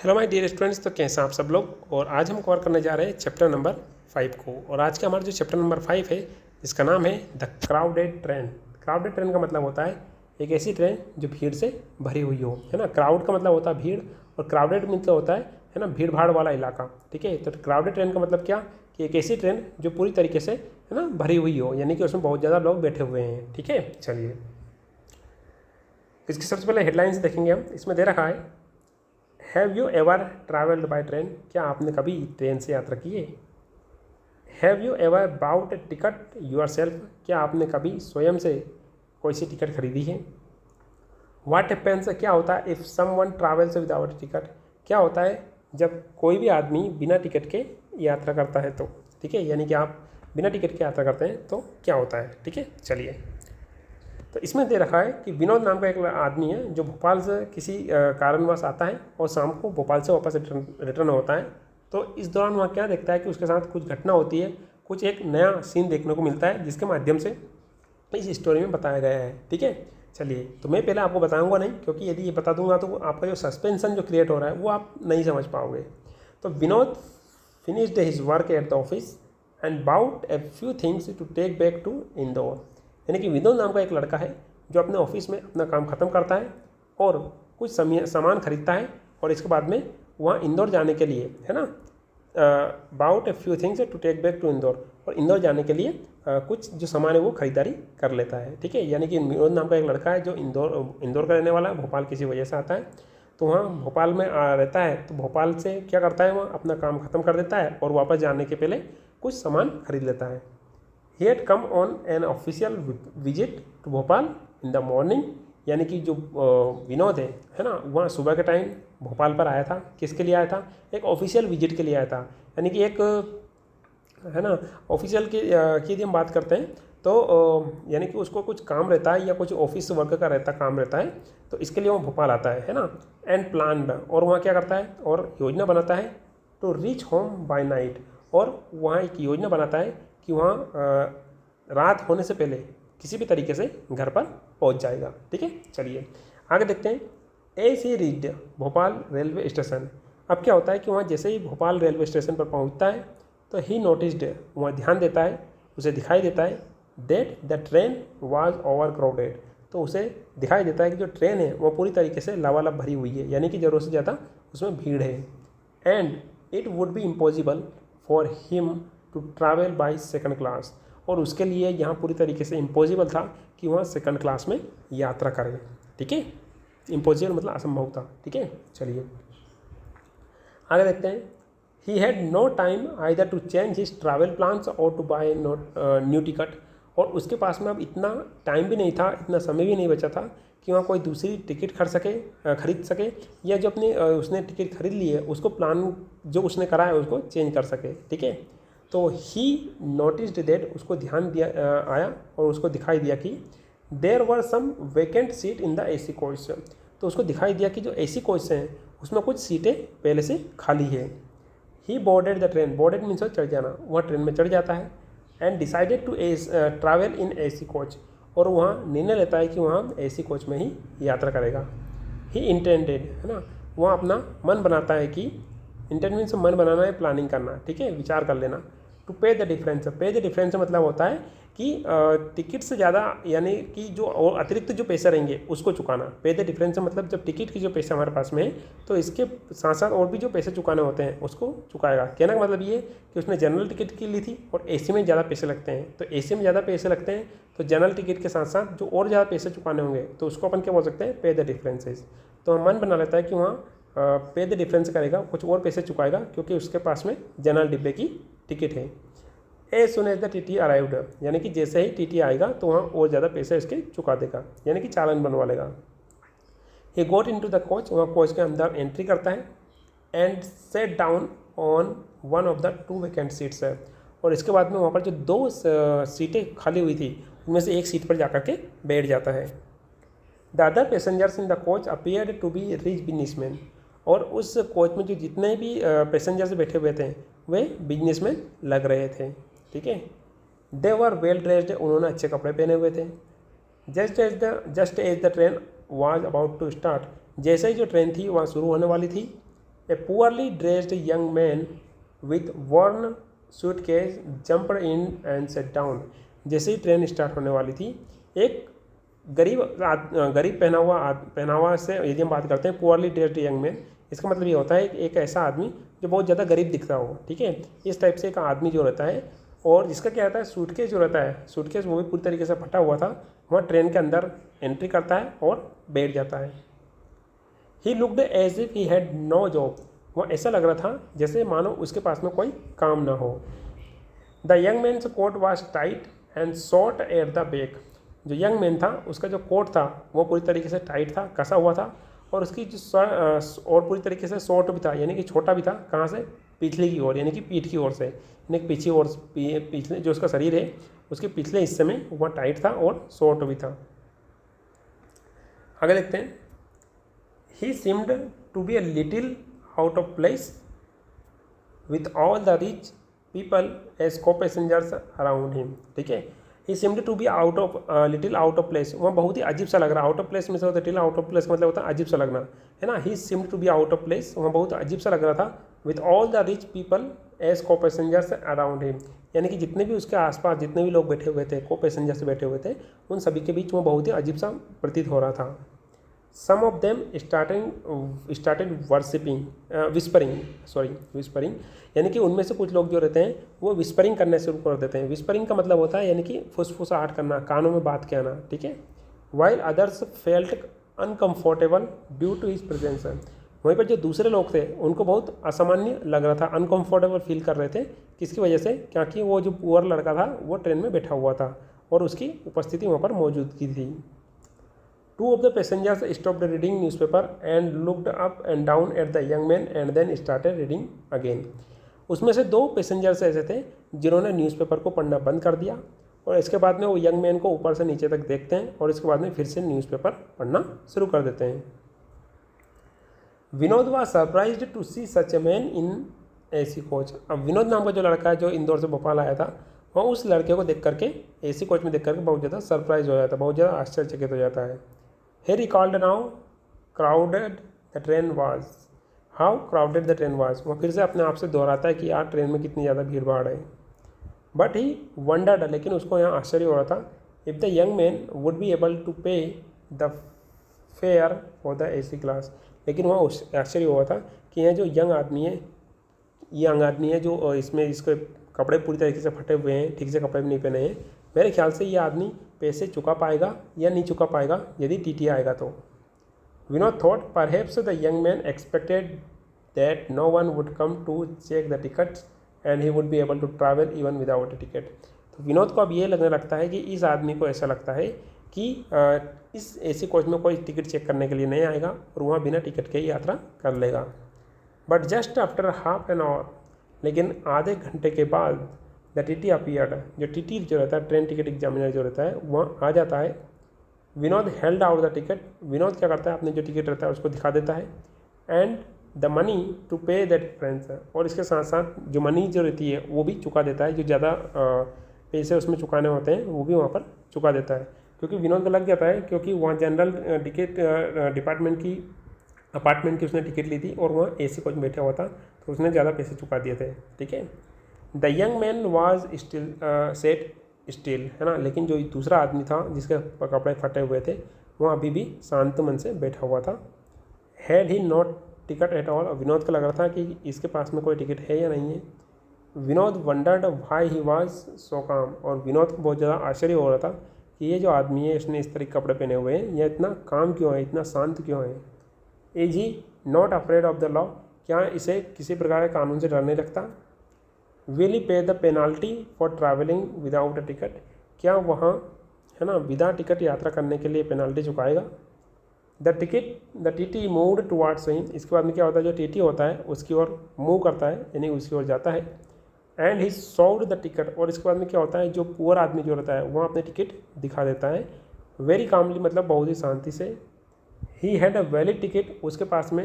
Hello my dear students, तो कैसे हैं आप सब लोग। और आज हम कवर करने जा रहे हैं चैप्टर नंबर 5 को। और आज का हमारा जो चैप्टर नंबर 5 है इसका नाम है the crowded train. Crowded train का मतलब होता है एक ऐसी ट्रेन जो भीड़ से भरी हुई हो, है ना। क्राउड का मतलब होता है भीड़ और क्राउडेड मतलब होता है ना, भीड़ भाड़ वाला इलाका। ठीक है, तो क्राउडेड ट्रेन का मतलब क्या कि एक ऐसी ट्रेन जो पूरी तरीके से है ना भरी हुई हो, यानी कि उसमें बहुत ज़्यादा लोग बैठे हुए हैं। ठीक है, चलिए इसकी सबसे पहले हेडलाइंस देखेंगे हम। इसमें दे रखा है have you ever travelled by train. क्या आपने कभी ट्रेन से यात्रा की है। Have you ever bought ticket yourself. क्या आपने कभी स्वयं से कोई सी टिकट खरीदी है। वाट हैपेंस, क्या होता है if someone travels without ticket. क्या होता है जब कोई भी आदमी बिना टिकट के यात्रा करता है तो। ठीक है, यानी कि आप बिना टिकट के यात्रा करते हैं तो क्या होता है। ठीक है, चलिए तो इसमें दे रखा है कि विनोद नाम का एक आदमी है जो भोपाल से किसी कारणवश आता है और शाम को भोपाल से वापस रिटर्न होता है। तो इस दौरान वहाँ क्या देखता है कि उसके साथ कुछ घटना होती है, कुछ एक नया सीन देखने को मिलता है जिसके माध्यम से इस स्टोरी में बताया गया है। ठीक है, चलिए तो मैं पहले आपको बताऊंगा नहीं, क्योंकि यदि ये बता दूंगा तो आपका जो सस्पेंसन जो क्रिएट हो रहा है वो आप नहीं समझ पाओगे। तो Vinod finished his work at the office and bought a few things to take back to Indore. यानी कि विनोद नाम का एक लड़का है जो अपने ऑफिस में अपना काम ख़त्म करता है और कुछ सामान खरीदता है और इसके बाद में वहाँ इंदौर जाने के लिए, है ना, bought a few things to take back to Indore, और इंदौर जाने के लिए कुछ जो सामान है वो खरीदारी कर लेता है। ठीक है, यानी कि विनोद नाम का एक लड़का है जो इंदौर का रहने वाला है, भोपाल किसी वजह से आता है। तो वहाँ भोपाल में रहता है, तो भोपाल से क्या करता है, वहाँ अपना काम ख़त्म कर देता है और वापस जाने के पहले कुछ सामान खरीद लेता है। He had come on an official visit to Bhopal in the morning। यानी कि जो विनोद है ना, वहाँ सुबह के टाइम भोपाल पर आया था। किसके लिए आया था, एक ऑफिशियल विजिट के लिए आया था। यानी कि एक है ना ऑफिशियल की यदि हम बात करते हैं तो यानी कि उसको कुछ काम रहता है या कुछ ऑफिस वर्क का काम रहता है, तो इसके लिए वो भोपाल आता है ना। एंड प्लान, और वहाँ क्या करता है और योजना बनाता है to reach home by night. और वहाँ एक योजना बनाता है कि वहाँ रात होने से पहले किसी भी तरीके से घर पर पहुँच जाएगा। ठीक है, चलिए आगे देखते हैं। As he reached Bhopal railway station. अब क्या होता है कि वहाँ जैसे ही भोपाल रेलवे स्टेशन पर पहुँचता है तो ही नोटिस्ड, वहाँ ध्यान देता है, उसे दिखाई देता है that the train was over crowded. तो उसे दिखाई देता है कि जो ट्रेन है वो पूरी तरीके से लबालब भरी हुई है, यानी कि ज़रूरत से ज़्यादा उसमें भीड़ है। And it would be impossible for him to travel by second class. और उसके लिए यहाँ पूरी तरीके से इम्पॉसिबल था कि वहाँ सेकंड क्लास में यात्रा करें। ठीक है, इम्पॉसिबल मतलब असंभव था। ठीक है, चलिए आगे देखते हैं। He had no time either to change his travel plans और टू बाय न्यू टिकट। और उसके पास में अब इतना टाइम भी नहीं था, इतना समय भी नहीं बचा था कि वहाँ कोई दूसरी टिकट खरीद सके या जो अपनी उसने टिकट खरीद ली है उसको प्लान जो उसने करा है उसको चेंज कर सके। ठीक है, तो ही नोटिस्ड दैट, उसको ध्यान दिया आया और उसको दिखाई दिया कि there were some vacant seat in the AC coach. तो उसको दिखाई दिया कि जो एसी कोच हैं उसमें कुछ सीटें पहले से खाली है। He boarded the train, boarded means चढ़ जाना, वह ट्रेन में चढ़ जाता है। And decided to travel in AC coach, और वहाँ निर्णय लेता है कि वहाँ एसी कोच में ही यात्रा करेगा। ही इंटेंडेड, है ना, वहाँ अपना मन बनाता है कि इंटेंड मीन्स मन बनाना है, प्लानिंग करना। ठीक है, विचार कर लेना। टू पे द डिफरेंस, पे द डिफरेंस मतलब होता है कि टिकट से ज़्यादा यानी कि जो और अतिरिक्त जो पैसे रहेंगे उसको चुकाना। पे द डिफरेंस मतलब जब टिकट की जो पैसे हमारे पास में है तो इसके साथ साथ और भी जो पैसे चुकाने होते हैं उसको चुकाएगा। कहने का मतलब ये कि उसने जनरल टिकट की ली थी और एसी में ज़्यादा पैसे लगते हैं, तो एसी में ज़्यादा पैसे लगते हैं तो जनरल टिकट के साथ साथ जो और ज़्यादा पैसे चुकाने होंगे तो उसको अपन क्या बोल सकते हैं, पे द डिफरेंसेस। तो मन बना लेता है कि वहाँ पे द डिफरेंस करेगा, कुछ और पैसे चुकाएगा क्योंकि उसके पास में जनरल डिब्बे की टिकट है। As soon as the TT arrived, यानी कि जैसे ही टीटी आएगा तो वहाँ और ज़्यादा पैसे उसके चुका देगा, यानी कि चालान बनवा लेगा। ही गोट इनटू द कोच, वहाँ कोच के अंदर एंट्री करता है। And sat down on one of the two vacant seats है, और इसके बाद में वहाँ पर जो दो सीटें खाली हुई थी उनमें से एक सीट पर जाकर के बैठ जाता है। The other passengers in the coach appeared to be rich businessman, और उस कोच में जो जितने भी पैसेंजर्स बैठे हुए थे वे बिजनेसमैन लग रहे थे। ठीक है, दे वर वेल ड्रेस्ड, उन्होंने अच्छे कपड़े पहने हुए थे। Just as the train was about to start, जैसे ही जो ट्रेन थी वहाँ शुरू होने वाली थी, a poorly dressed young man with worn suitcase jumped in and sat down. जैसे ही ट्रेन स्टार्ट होने वाली थी, एक गरीब पहनावा से यदि हम बात करते हैं पुअरली ड्रेस्ड यंग मैन, इसका मतलब ये होता है एक ऐसा आदमी जो बहुत ज़्यादा गरीब दिखता हो, ठीक है, इस टाइप से एक आदमी जो रहता है, और जिसका क्या रहता है सूटकेस जो रहता है, सूटकेस वो भी पूरी तरीके से फटा हुआ था, वह ट्रेन के अंदर एंट्री करता है और बैठ जाता है। He looked as if he had no job. वह ऐसा लग रहा था जैसे मानो उसके पास में कोई काम ना हो। The young man's coat was tight and short at the back. जो यंग मैन था उसका जो कोट था वो पूरी तरीके से टाइट था, कसा हुआ था, और उसकी जो और पूरी तरीके से शॉर्ट भी था, यानी कि छोटा भी था। कहाँ से? पिछले की ओर, यानी कि पीठ की ओर से, यानी पिछले जो उसका शरीर है उसके पिछले हिस्से में वह टाइट था और शॉर्ट भी था। आगे देखते हैं। He seemed to be a little out of place with all the rich people as co passengers around him. ठीक है, he seemed to be little out of place. वह बहुत ही अजीब सा लग रहा। आउट ऑफ प्लेस में से होता है, लिटिल आउट ऑफ प्लेस मतलब होता है अजीब सा लगना, है ना। He seemed to be out of place, वह बहुत अजीब सा लग रहा था। With all the rich people as co passengers around him, यानी कि जितने भी उसके आसपास जितने भी लोग बैठे हुए थे, को पैसेंजर्स बैठे हुए थे, उन सभी के बीच वो बहुत ही अजीब सा प्रतीत हो रहा था। सम ऑफ देम स्टार्टेड विस्परिंग, यानी कि उनमें से कुछ लोग जो रहते हैं वो विस्परिंग करने शुरू कर देते हैं। विस्परिंग का मतलब होता है यानी कि फुसफुसाहट करना, कानों में बात कहना, ठीक है। While others felt uncomfortable due to his presence. वहीं पर जो दूसरे लोग थे उनको बहुत असामान्य लग रहा था, अनकम्फर्टेबल फील कर रहे थे। किसकी वजह से? क्योंकि वो जो पुअर लड़का था वो ट्रेन में बैठा हुआ था और उसकी उपस्थिति वहाँ पर मौजूदगी थी। Two of the passengers stopped reading newspaper and looked up and down at the young man and then started reading again. उसमें से 2 पैसेंजर्स ऐसे थे जिन्होंने न्यूज़पेपर को पढ़ना बंद कर दिया और इसके बाद में वो यंग मैन को ऊपर से नीचे तक देखते हैं और इसके बाद में फिर से न्यूज़पेपर पढ़ना शुरू कर देते हैं। Vinod was surprised to see such a man in AC coach. अब विनोद नाम का जो लड़का है जो इंदौर से भोपाल आया था, वह उस लड़के को देख करके एसी कोच में देख करके बहुत ज़्यादा सरप्राइज हो जाता है, बहुत ज़्यादा आश्चर्यचकित हो जाता है। He recalled now crowded the train was, how crowded the train was। वह फिर से अपने आप से दोहराता है कि यार ट्रेन में कितनी ज़्यादा भीड़ भाड़ है। बट ही वंडर्ड, लेकिन उसको यहाँ आश्चर्य हो रहा था, if the young man would be able to pay the fare for the AC class. लेकिन वहाँ आश्चर्य हुआ था कि यह जो यंग आदमी है जो इसमें इसके कपड़े पूरी तरीके से फटे हुए हैं, ठीक से कपड़े भी नहीं पहने हैं, मेरे ख्याल से ये आदमी पैसे चुका पाएगा या नहीं चुका पाएगा यदि टीटी आएगा तो। Vinod thought perhaps the young man expected that no one would come to check the tickets and he would be able to travel even without a ticket. तो विनोद को अब ये लगने लगता है कि इस आदमी को ऐसा लगता है कि इस एसी कोच में कोई टिकट चेक करने के लिए नहीं आएगा और वहाँ बिना टिकट के ही यात्रा कर लेगा। But just after half an hour, लेकिन आधे घंटे के बाद द टीटी अपीयर्ड। जो टीटी जो रहता है, ट्रेन टिकट एग्जामिनर जो रहता है, वह आ जाता है। Vinod held out the ticket. Vinod क्या करता है, अपने जो टिकट रहता है उसको दिखा देता है। And the money to pay the difference, और इसके साथ साथ जो मनी जो रहती है वो भी चुका देता है। जो ज़्यादा पैसे उसमें चुकाने होते हैं वो भी वहाँ पर चुका देता है, क्योंकि विनोद को लग जाता है, क्योंकि वहाँ जनरल टिकट अपार्टमेंट की उसने टिकट ली थी और वहाँ एसी कोच में बैठा हुआ था, तो उसने ज़्यादा पैसे चुका दिए थे, ठीक है। The young man was still set still, है ना। लेकिन जो दूसरा आदमी था जिसके कपड़े फटे हुए थे, वह अभी भी शांत मन से बैठा हुआ था। Had he not ticket at all. Vinod को लग रहा था कि इसके पास में कोई टिकट है या नहीं है। Vinod wondered why he was so calm. और विनोद को बहुत ज़्यादा आश्चर्य हो रहा था कि ये जो आदमी है इसने इस तरह के कपड़े पहने हुए हैं, यह इतना काम क्यों है, इतना शांत क्यों है। Is he not afraid of the law. क्या इसे किसी प्रकार के कानून से डर नहीं लगता। विल ही पे the penalty for travelling without a ticket. क्या वहाँ, है ना, बिना टिकट यात्रा करने के लिए पेनाल्टी चुकाएगा। The TT moved towards him. इसके बाद में क्या होता है, जो टीटी होता है उसकी ओर मूव करता है, यानी उसकी ओर जाता है। And he solve the ticket. और इसके बाद में क्या होता है, जो पुअर आदमी जो रहता है वह अपने टिकट दिखा देता है। वेरी कामली, मतलब बहुत ही शांति से। He had a valid ticket. उसके पास में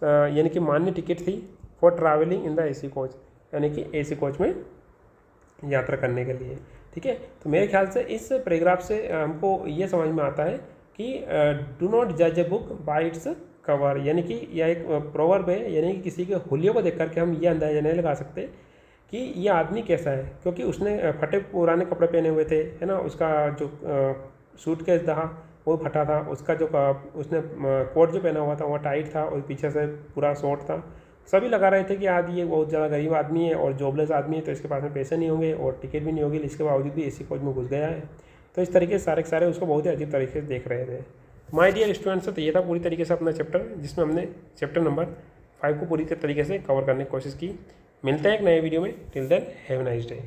यानी कि मान्य टिकट थी for travelling in the AC coach, यानी कि एसी कोच में यात्रा करने के लिए, ठीक है। तो मेरे ख्याल से इस पैराग्राफ से हमको ये समझ में आता है कि डू नॉट जज a book by its cover, यानी कि यह एक प्रोवर्ब है, यानी कि किसी के हुलियों को देख करके हम ये अंदाजा नहीं लगा सकते कि ये आदमी कैसा है, क्योंकि उसने फटे पुराने कपड़े पहने हुए थे, है ना, उसका जो सूटकेस था वो फटा था, उसका जो उसने कोट जो पहना हुआ था वो टाइट था और पीछे से पूरा शॉर्ट था। सभी लगा रहे थे कि आज ये बहुत ज़्यादा गरीब आदमी है और जॉबलेस आदमी है, तो इसके पास में पैसे नहीं होंगे और टिकट भी नहीं होगी, इसके बावजूद भी एसी कोच में घुस गया है। तो इस तरीके से सारे के सारे उसको बहुत ही अजीब तरीके से देख रहे थे। माय डियर स्टूडेंट्स, तो ये था पूरी तरीके से अपना चैप्टर, जिसमें हमने चैप्टर नंबर 5 को पूरी तरीके से कवर करने की कोशिश की। मिलते हैं एक नए वीडियो में। Till then have a nice day.